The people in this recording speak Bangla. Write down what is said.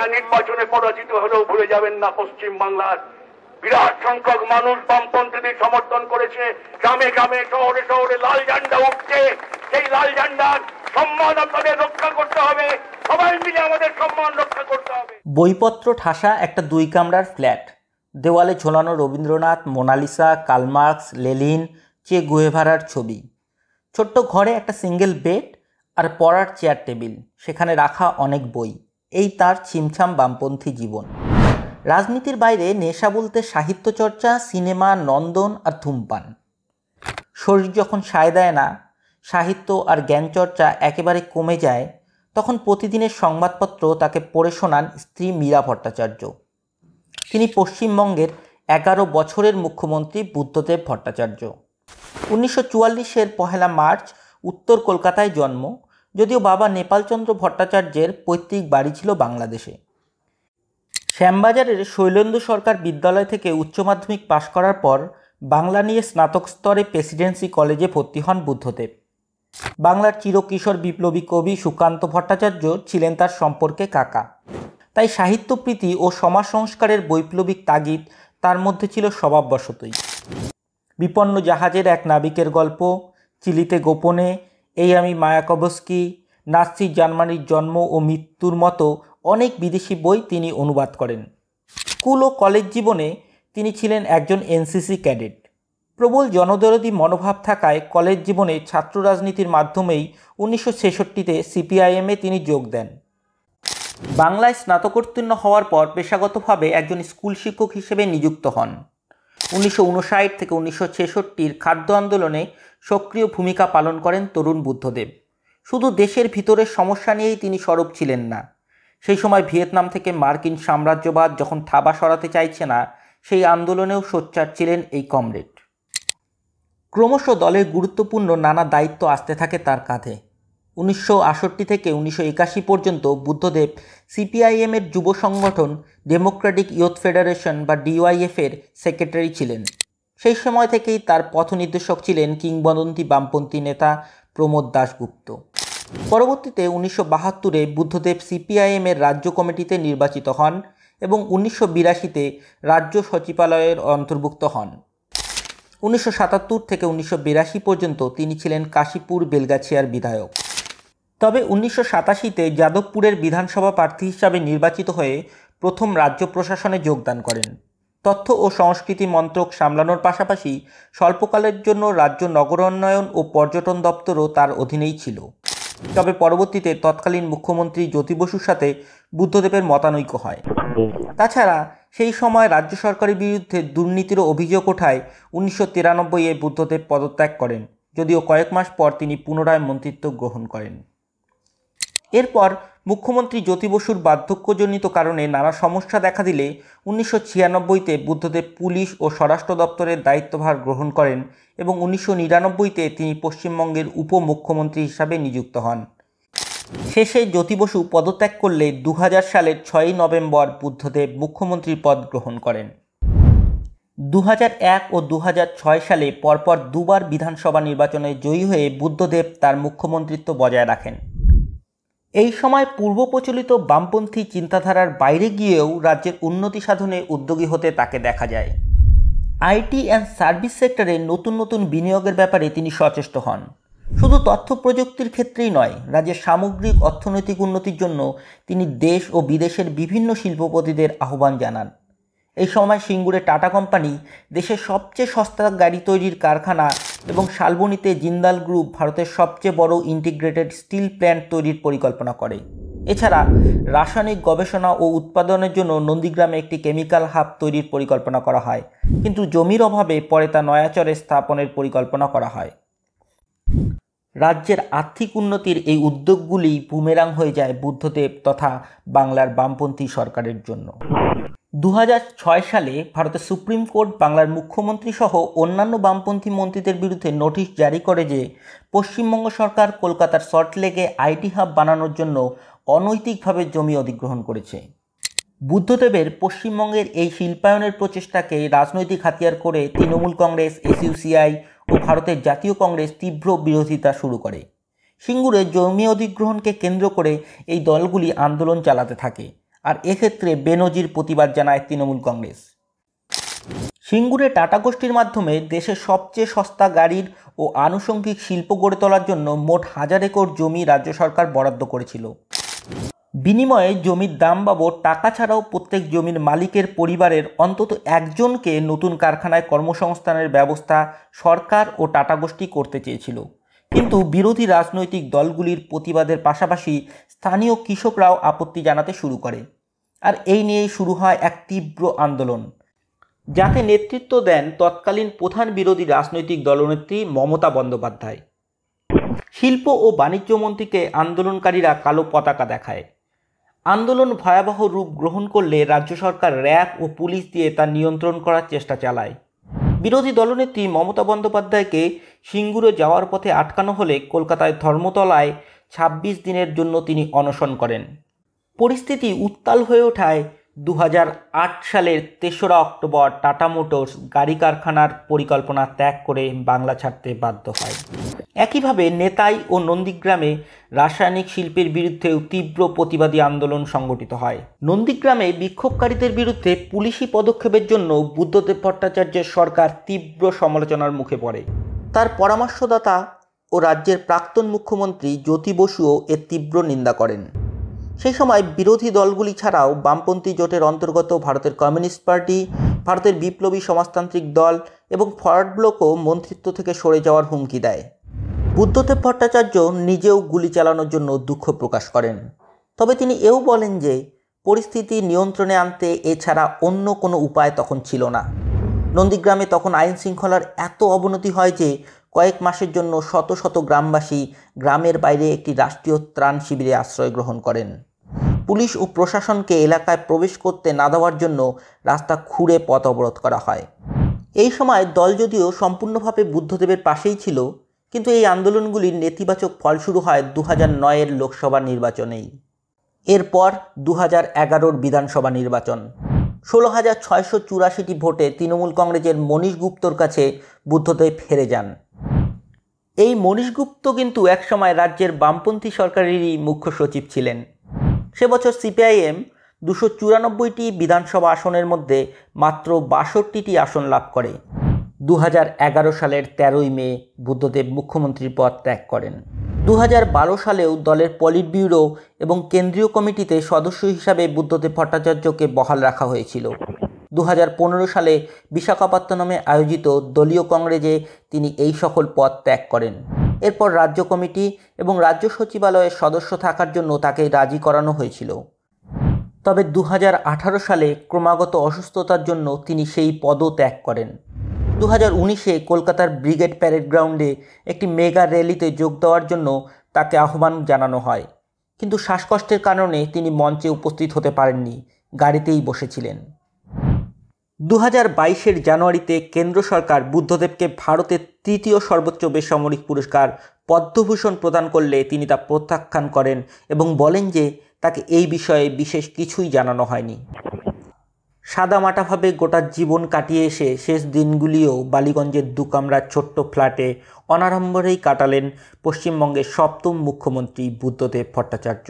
নির্বাচনে পরাজিত হলেও ভুলে যাবেন না পশ্চিম বাংলার বিরাট সংখ্যক মানুষ বামপন্থীদের সমর্থন করেছে। গ্রামে গ্রামে শহরে শহরে লাল ঝান্ডা উঠছে। সেই লাল ঝান্ডার সম্মান আপনাদের রক্ষা করতে হবে। সবাই মিলে আমাদের সম্মান রক্ষা করতে হবে। বইপত্র ঠাসা একটা 2 কামরার ফ্ল্যাট, দেওয়ালে ঝোলানো Rabindranath, Mona Lisa, Karl Marx, Lenin, Che গুয়েভারার ছবি। ছোট্ট ঘরে একটা সিঙ্গেল বেড আর পড়ার চেয়ার টেবিল, সেখানে রাখা অনেক বই। এই তার ছিমছাম বামপন্থী জীবন। রাজনীতির বাইরে নেশা বলতে সাহিত্য চর্চা, সিনেমা, নন্দন আর ধূমপান। শরীর যখন সায় দেয় না, সাহিত্য আর জ্ঞানচর্চা একেবারে কমে যায়, তখন প্রতিদিনের সংবাদপত্র তাকে পড়ে শোনান স্ত্রী মীরা ভট্টাচার্য। তিনি পশ্চিমবঙ্গের 11 বছরের মুখ্যমন্ত্রী বুদ্ধদেব ভট্টাচার্য। 1944-এর 1 মার্চ উত্তর কলকাতায় জন্ম, যদিও বাবা নেপালচন্দ্র ভট্টাচার্যের পৈতৃক বাড়ি ছিল বাংলাদেশে। শ্যামবাজারের শৈলেন্দু সরকার বিদ্যালয় থেকে উচ্চ মাধ্যমিক পাশ করার পর বাংলা নিয়ে স্নাতক স্তরে প্রেসিডেন্সি কলেজে ভর্তি হন বুদ্ধদেব। বাংলার চিরকিশোর বিপ্লবী কবি সুকান্ত ভট্টাচার্য ছিলেন তার সম্পর্কে কাকা, তাই সাহিত্যপ্রীতি ও সমাজ সংস্কারের বৈপ্লবিক তাগিদ তার মধ্যে ছিল স্বভাববশতই। বিপন্ন জাহাজের এক নাবিকের গল্প, চিলিতে গোপনে, এই আমি মায়াকোভস্কি, নাৎসি জার্মানির জন্ম ও মৃত্যুর মতো অনেক বিদেশি বই তিনি অনুবাদ করেন। স্কুল ও কলেজ জীবনে তিনি ছিলেন একজন এনসিসি ক্যাডেট। প্রবল জনদরদী মনোভাব থাকায় কলেজ জীবনে ছাত্র রাজনীতির মাধ্যমেই 1966-তে সিপিআইএমে তিনি যোগ দেন। বাংলায় স্নাতকোত্তীর্ণ হওয়ার পর পেশাগতভাবে একজন স্কুল শিক্ষক হিসেবে নিযুক্ত হন। 1959 থেকে 1966-র খাদ্য আন্দোলনে সক্রিয় ভূমিকা পালন করেন তরুণ বুদ্ধদেব। শুধু দেশের ভিতরের সমস্যা নিয়েই তিনি সরব ছিলেন না। সেই সময় ভিয়েতনাম থেকে মার্কিন সাম্রাজ্যবাদ যখন থাবা সরাতে চাইছে না, সেই আন্দোলনেও সোচ্চার ছিলেন এই কমরেড। ক্রমশ দলের গুরুত্বপূর্ণ নানা দায়িত্ব আসতে থাকে তার কাঁধে। 1968 থেকে 1981 পর্যন্ত বুদ্ধদেব সিপিআইএমের যুব সংগঠন ডেমোক্রেটিক ইয়ুথ ফেডারেশন বা ডিওয়াইএফের সেক্রেটারি ছিলেন। সেই সময় থেকেই তার পথনির্দেশক ছিলেন কিংবদন্তি বামপন্থী নেতা প্রমোদ দাশগুপ্ত। পরবর্তীতে 1972-এ বুদ্ধদেব সিপিআইএমের রাজ্য কমিটিতে নির্বাচিত হন এবং 1982-তে রাজ্য সচিবালয়ের অন্তর্ভুক্ত হন। 1977 থেকে 1982 পর্যন্ত তিনি ছিলেন কাশীপুর বেলগাছিয়ার বিধায়ক। তবে 1987-তে যাদবপুরের বিধানসভা প্রার্থী হিসাবে নির্বাচিত হয়ে প্রথম রাজ্য প্রশাসনে যোগদান করেন। তথ্য ও সংস্কৃতি মন্ত্রক সামলানোর পাশাপাশি স্বল্পকালের জন্য রাজ্য নগরোন্নয়ন ও পর্যটন দপ্তরও তার অধীনেই ছিল। তবে পরবর্তীতে তৎকালীন মুখ্যমন্ত্রী জ্যোতি বসুর সাথে বুদ্ধদেবের মতানৈক্য হয়। তাছাড়া সেই সময় রাজ্য সরকারের বিরুদ্ধে দুর্নীতির অভিযোগ ওঠায় 1993-এ বুদ্ধদেব পদত্যাগ করেন, যদিও কয়েক মাস পর তিনি পুনরায় মন্ত্রিত্ব গ্রহণ করেন। এরপর মুখ্যমন্ত্রী জ্যোতি বসুর বার্ধক্যজনিত কারণে নানা সমস্যা দেখা দিলে 1996-তে বুদ্ধদেব পুলিশ ও স্বরাষ্ট্র দপ্তরের দায়িত্বভার গ্রহণ করেন এবং 1999-তে তিনি পশ্চিমবঙ্গের উপমুখ্যমন্ত্রী হিসাবে নিযুক্ত হন। শেষে জ্যোতি বসু পদত্যাগ করলে 2000 সালের 6 নভেম্বর বুদ্ধদেব মুখ্যমন্ত্রীর পদ গ্রহণ করেন। 2001 ও 2006 সালে পরপর দুবার বিধানসভা নির্বাচনে জয়ী হয়ে বুদ্ধদেব তার মুখ্যমন্ত্রিত্ব বজায় রাখেন। এই সময় পূর্ব প্রচলিত বামপন্থী চিন্তাধারার বাইরে গিয়েও রাজ্যের উন্নতি সাধনে উদ্যোগী হতে তাকে দেখা যায়। আইটি অ্যান্ড সার্ভিস সেক্টরে নতুন নতুন বিনিয়োগের ব্যাপারে তিনি সচেষ্ট হন। শুধু তথ্য প্রযুক্তির ক্ষেত্রেই নয়, রাজ্যের সামগ্রিক অর্থনৈতিক উন্নতির জন্য তিনি দেশ ও বিদেশের বিভিন্ন শিল্পপতিদের আহ্বান জানান। এই সময় সিঙ্গুরে টাটা কোম্পানি দেশের সবচেয়ে সস্তা গাড়ি তৈরির কারখানা এবং শালবনীতে জিন্দাল গ্রুপ ভারতের সবচেয়ে বড় ইন্টিগ্রেটেড স্টিল প্ল্যান্ট তৈরির পরিকল্পনা করে। এছাড়া রাসায়নিক গবেষণা ও উৎপাদনের জন্য নন্দীগ্রামে একটি কেমিক্যাল হাব তৈরির পরিকল্পনা করা হয়, কিন্তু জমির অভাবে পরে তা নয়াচরে স্থাপনের পরিকল্পনা করা হয়। রাজ্যের আর্থিক উন্নতির এই উদ্যোগগুলি বুমেরাং হয়ে যায় বুদ্ধদেব তথা বাংলার বামপন্থী সরকারের জন্য। 2006 সালে ভারতের সুপ্রিম কোর্ট বাংলার মুখ্যমন্ত্রী সহ অন্যান্য বামপন্থী মন্ত্রীদের বিরুদ্ধে নোটিশ জারি করে যে পশ্চিমবঙ্গ সরকার কলকাতার সল্টলেকে আইটি হাব বানানোর জন্য অনৈতিকভাবে জমি অধিগ্রহণ করেছে। বুদ্ধদেবের পশ্চিমবঙ্গের এই শিল্পায়নের প্রচেষ্টাকে রাজনৈতিক হাতিয়ার করে তৃণমূল কংগ্রেস, এসইউসিআই ও ভারতের জাতীয় কংগ্রেস তীব্র বিরোধিতা শুরু করে। সিঙ্গুরে জমি অধিগ্রহণকে কেন্দ্র করে এই দলগুলি আন্দোলন চালাতে থাকে। আর এক্ষেত্রে বেনজির প্রতিবাদ জানায় তৃণমূল কংগ্রেস। সিঙ্গুরে টাটা গোষ্ঠীর মাধ্যমে দেশের সবচেয়ে সস্তা গাড়ির ও আনুষঙ্গিক শিল্প গড়ে তোলার জন্য মোট 1000 একর জমি রাজ্য সরকার বরাদ্দ করেছিল। বিনিময়ে জমির দাম বাবদ টাকা ছাড়াও প্রত্যেক জমির মালিকের পরিবারের অন্তত একজনকে নতুন কারখানায় কর্মসংস্থানের ব্যবস্থা সরকার ও টাটা গোষ্ঠী করতে চেয়েছিল। কিন্তু বিরোধী রাজনৈতিক দলগুলির প্রতিবাদের পাশাপাশি স্থানীয় কৃষকরাও আপত্তি জানাতে শুরু করে। আর এই নিয়েই শুরু হয় এক তীব্র আন্দোলন, যাতে নেতৃত্ব দেন তৎকালীন প্রধান বিরোধী রাজনৈতিক দলনেত্রী মমতা বন্দ্যোপাধ্যায়। শিল্প ও বাণিজ্য মন্ত্রীকে আন্দোলনকারীরা কালো পতাকা দেখায়। আন্দোলন ভয়াবহ রূপ গ্রহণ করলে রাজ্য সরকার র্যাব ও পুলিশ দিয়ে তা নিয়ন্ত্রণ করার চেষ্টা চালায়। বিরোধী দলনেত্রী মমতা বন্দ্যোপাধ্যায়কে সিঙ্গুরে যাওয়ার পথে আটকানো হলে কলকাতায় ধর্মতলায় 26 দিনের জন্য তিনি অনশন করেন। পরিস্থিতি উত্তাল হয়ে ওঠায় 2008 সালের 3রা অক্টোবর টাটা মোটরস গাড়ি কারখানার পরিকল্পনা ত্যাগ করে বাংলা ছাড়তে বাধ্য হয়। একইভাবে নেতাই ও নন্দীগ্রামে রাসায়নিক শিল্পের বিরুদ্ধেও তীব্র প্রতিবাদী আন্দোলন সংগঠিত হয়। নন্দীগ্রামে বিক্ষোভকারীদের বিরুদ্ধে পুলিশি পদক্ষেপের জন্য বুদ্ধদেব ভট্টাচার্যের সরকার তীব্র সমালোচনার মুখে পড়ে। তার পরামর্শদাতা ও রাজ্যের প্রাক্তন মুখ্যমন্ত্রী জ্যোতি বসুও এর তীব্র নিন্দা করেন। সেই সময় বিরোধী দলগুলি ছাড়াও বামপন্থী জোটের অন্তর্গত ভারতের কমিউনিস্ট পার্টি, ভারতের বিপ্লবী সমাজতান্ত্রিক দল এবং ফরওয়ার্ড ব্লকও মন্ত্রিত্ব থেকে সরে যাওয়ার হুমকি দেয়। বুদ্ধদেব ভট্টাচার্য নিজেও গুলি চালানোর জন্য দুঃখ প্রকাশ করেন। তবে তিনি এও বলেন যে পরিস্থিতি নিয়ন্ত্রণে আনতে এছাড়া অন্য কোনো উপায় তখন ছিল না। নন্দীগ্রামে তখন আইন শৃঙ্খলার এত অবনতি হয় যে কয়েক মাসের জন্য শত শত গ্রামবাসী গ্রামের বাইরে একটি রাষ্ট্রীয় ত্রাণ শিবিরে আশ্রয় গ্রহণ করেন। পুলিশ ও প্রশাসনকে এলাকায় প্রবেশ করতে না দেওয়ার জন্য রাস্তা খুঁড়ে পথ অবরোধ করা হয়। এই সময় দল যদিও সম্পূর্ণভাবে বুদ্ধদেবের পাশেই ছিল, কিন্তু এই আন্দোলনগুলির নেতিবাচক ফল শুরু হয় 2009-এর লোকসভা নির্বাচনেই। এরপর 2011-র বিধানসভা নির্বাচন। 16,684টি ভোটে তৃণমূল কংগ্রেসের মনীশ গুপ্তর কাছে বুদ্ধদেব হেরে যান। এই মনীশ গুপ্ত কিন্তু একসময় রাজ্যের বামপন্থী সরকারেরই মুখ্য সচিব ছিলেন। সে বছর সিপিআইএম 294টি বিধানসভা আসনের মধ্যে মাত্র 62টি আসন লাভ করে। 2011 সালের 13ই মে বুদ্ধদেব মুখ্যমন্ত্রীর পদ ত্যাগ করেন। 2012 সালেও দলের পলিট ব্যুরো এবং কেন্দ্রীয় কমিটিতে সদস্য হিসাবে বুদ্ধদেব ভট্টাচার্যকে বহাল রাখা হয়েছিল। 2015 সালে বিশাখাপত্তনমে আয়োজিত দলীয় কংগ্রেসে তিনি এই সকল পদ ত্যাগ করেন। এরপর রাজ্য কমিটি এবং রাজ্য সচিবালয়ের সদস্য থাকার জন্য তাকে রাজি করানো হয়েছিল। তবে 2018 সালে ক্রমাগত অসুস্থতার জন্য তিনি সেই পদও ত্যাগ করেন। 2019-এ কলকাতার ব্রিগেড প্যারেড গ্রাউন্ডে একটি মেগা র্যালিতে যোগ দেওয়ার জন্য তাকে আহ্বান জানানো হয়, কিন্তু শ্বাসকষ্টের কারণে তিনি মঞ্চে উপস্থিত হতে পারেননি, গাড়িতেই বসেছিলেন। 2022-এর জানুয়ারিতে কেন্দ্র সরকার বুদ্ধদেবকে ভারতের 3য় সর্বোচ্চ বেসামরিক পুরস্কার পদ্মভূষণ প্রদান করলে তিনি তা প্রত্যাখ্যান করেন এবং বলেন যে তাকে এই বিষয়ে বিশেষ কিছুই জানানো হয়নি। সাদামাটাভাবে গোটা জীবন কাটিয়ে এসে শেষ দিনগুলিও বালিগঞ্জের 2 কামরার ছোট্ট ফ্ল্যাটে অনাড়ম্বরেই কাটালেন পশ্চিমবঙ্গের 7ম মুখ্যমন্ত্রী বুদ্ধদেব ভট্টাচার্য।